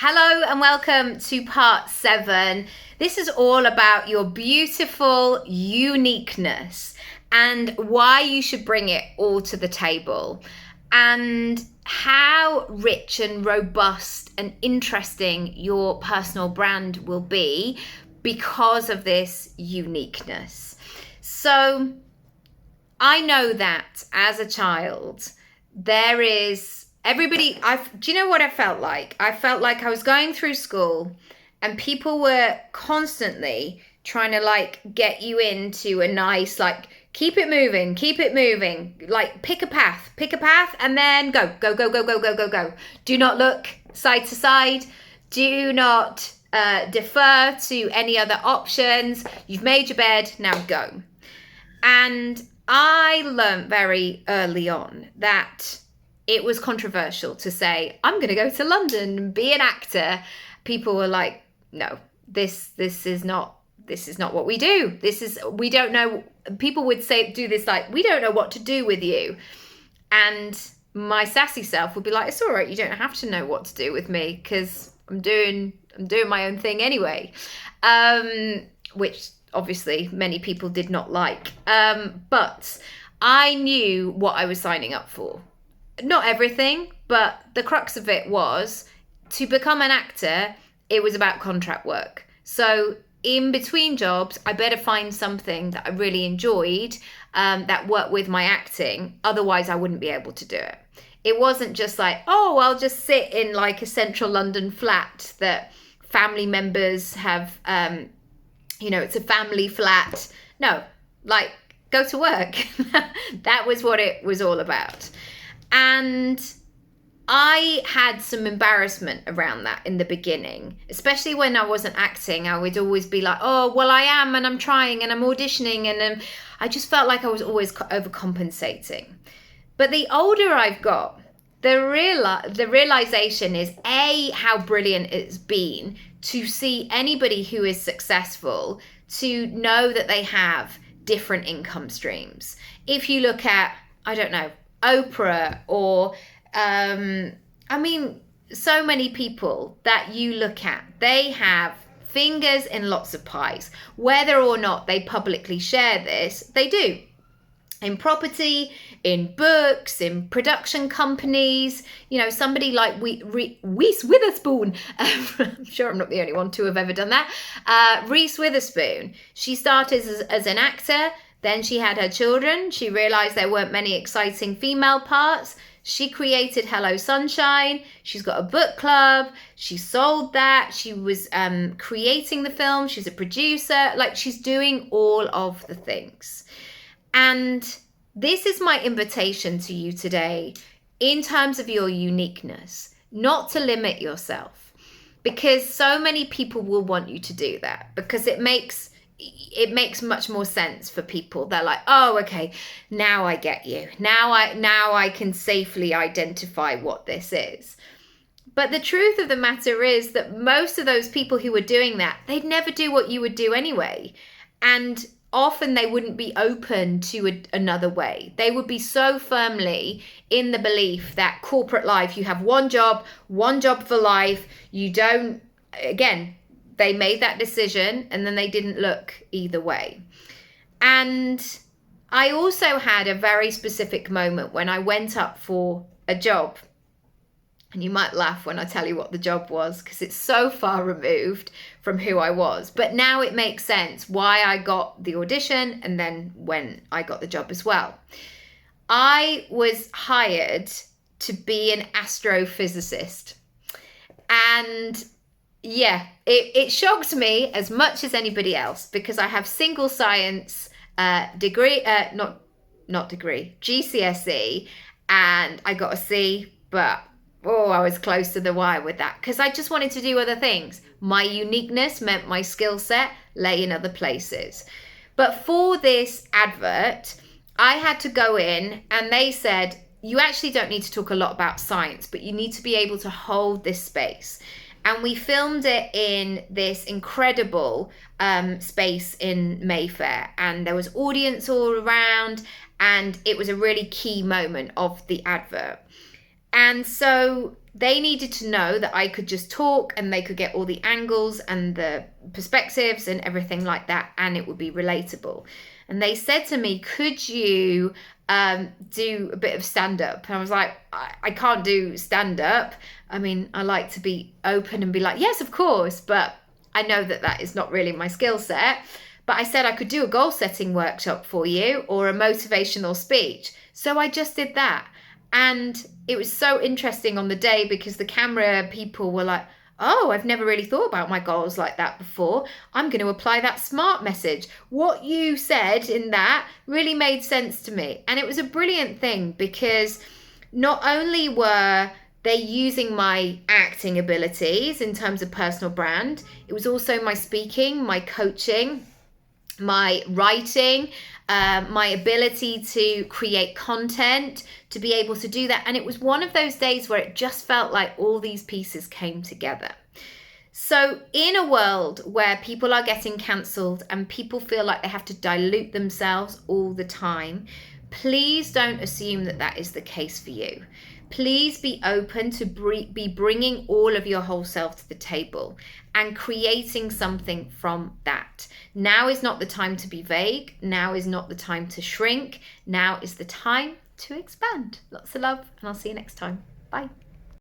Hello and welcome to part 7. This is all about your beautiful uniqueness and why you should bring it all to the table and how rich and robust and interesting your personal brand will be because of this uniqueness. So I know that as a child, there is do you know what I felt like? I felt like I was going through school and people were constantly trying to get you into a nice, keep it moving, pick a path and then go. Do not look side to side. Do not defer to any other options. You've made your bed, now go. And I learned very early on that it was controversial to say, I'm going to go to London and be an actor. People were like, no, this is not what we do. We don't know. People would do this we don't know what to do with you. And my sassy self would be like, it's all right. You don't have to know what to do with me because I'm doing my own thing anyway. Which obviously many people did not like. But I knew what I was signing up for. Not everything, but the crux of it was to become an actor, it was about contract work. So in between jobs, I better find something that I really enjoyed that worked with my acting. Otherwise, I wouldn't be able to do it. It wasn't just I'll just sit in a central London flat that family members have, it's a family flat. No, go to work. That was what it was all about. And I had some embarrassment around that in the beginning, especially when I wasn't acting. I would always be like, oh, well, I am, and I'm trying, and I'm auditioning, and I just felt like I was always overcompensating. But the older I've got, the realization is, how brilliant it's been to see anybody who is successful to know that they have different income streams. If you look at, I don't know, Oprah or so many people that you look at, they have fingers in lots of pies. Whether or not they publicly share this, they do. In property, in books, in production companies, somebody like Reese Witherspoon. I'm sure I'm not the only one to have ever done that. Reese Witherspoon, she started as an actor. Then she had her children. She realized there weren't many exciting female parts. She created Hello Sunshine. She's got a book club. She sold that. She was creating the film. She's a producer. She's doing all of the things. And this is my invitation to you today in terms of your uniqueness, not to limit yourself, because so many people will want you to do that because it makes much more sense for people. They're like, oh, okay, now I get you. Now I can safely identify what this is. But the truth of the matter is that most of those people who were doing that, they'd never do what you would do anyway. And often they wouldn't be open to another way. They would be so firmly in the belief that corporate life, you have one job for life. You don't, again, they made that decision and then they didn't look either way. And I also had a very specific moment when I went up for a job. And you might laugh when I tell you what the job was because it's so far removed from who I was. But now it makes sense why I got the audition and then when I got the job as well. I was hired to be an astrophysicist. And yeah, it shocked me as much as anybody else because I have single science degree, not degree, GCSE, and I got a C, but I was close to the wire with that because I just wanted to do other things. My uniqueness meant my skill set lay in other places. But for this advert, I had to go in and they said, you actually don't need to talk a lot about science, but you need to be able to hold this space. And we filmed it in this incredible space in Mayfair. And there was audience all around. And it was a really key moment of the advert. And so they needed to know that I could just talk and they could get all the angles and the perspectives and everything like that, and it would be relatable. And they said to me, could you do a bit of stand-up? And I was like, I can't do stand-up. I mean, I like to be open and be like, yes, of course, but I know that that is not really my skill set. But I said I could do a goal-setting workshop for you or a motivational speech. So I just did that. And it was so interesting on the day because the camera people were like, oh, I've never really thought about my goals like that before. I'm going to apply that SMART message. What you said in that really made sense to me. And it was a brilliant thing because not only were they using my acting abilities in terms of personal brand, it was also my speaking, my coaching, my writing, my ability to create content, to be able to do that. And it was one of those days where it just felt like all these pieces came together. So in a world where people are getting cancelled and people feel like they have to dilute themselves all the time, please don't assume that that is the case for you. Please be open to be bringing all of your whole self to the table and creating something from that. Now is not the time to be vague. Now is not the time to shrink. Now is the time to expand. Lots of love, and I'll see you next time. Bye.